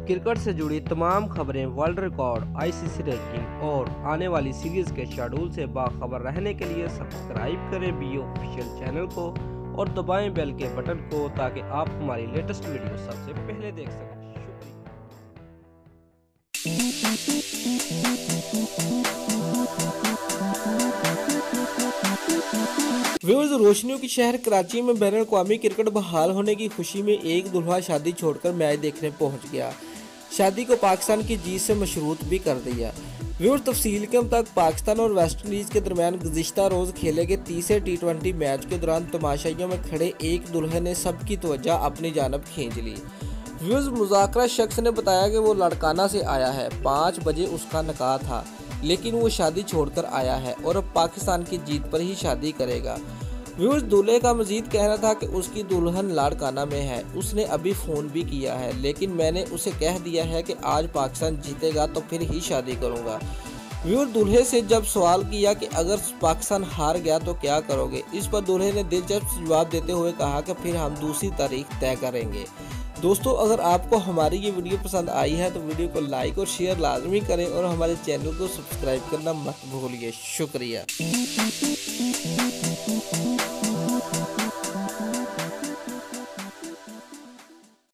Cricket से जुड़ी तमाम खबरें, वर्ल्ड रिकॉर्ड, आईसीसी रैंकिंग और आने वाली सीरीज के शेड्यूल से बाखबर रहने के लिए सब्सक्राइब करें बी ऑफिशियल चैनल को और दबाएं बेल के बटन को ताकि आप हमारी लेटेस्ट वीडियो सबसे पहले देख सकें। व्यूअर्स, रोशनियों की शहर कराची में बैनुल अक़वामी क्रिकेट बहाल होने की खुशी में एक दुल्हा शादी छोड़कर मैच देखने पहुंच गया। शादी को पाकिस्तान की जीत से मशरूत भी कर दिया। व्यूअर्स, तफसील के मुताबिक पाकिस्तान और वेस्ट इंडीज के दरमियान गुज़िश्ता रोज खेले गए तीसरे टी20 मैच के दौरान तमाशाइयों में खड़े एक दुल्हे ने सबकी तवज्जो अपनी जानब खींच ली। व्यूअर्स, मुज़ाकरा शख्स ने बताया कि वो लड़काना से आया है, 5 बजे उसका निकाह था, लेकिन वो शादी छोड़कर आया है और अब पाकिस्तान की जीत पर ही शादी करेगा। व्यूअर्स, दूल्हे का मजीद कहना था कि उसकी दुल्हन लाड़काना में है, उसने अभी फ़ोन भी किया है, लेकिन मैंने उसे कह दिया है कि आज पाकिस्तान जीतेगा तो फिर ही शादी करूंगा। व्यूअर्स, दूल्हे से जब सवाल किया कि अगर पाकिस्तान हार गया तो क्या करोगे, इस पर दूल्हे ने दिलचस्प जवाब देते हुए कहा कि फिर हम दूसरी तारीख तय करेंगे। दोस्तों, अगर आपको हमारी ये वीडियो पसंद आई है तो वीडियो को लाइक और शेयर लाजमी करें और हमारे चैनल को सब्सक्राइब करना मत भूलिए। शुक्रिया।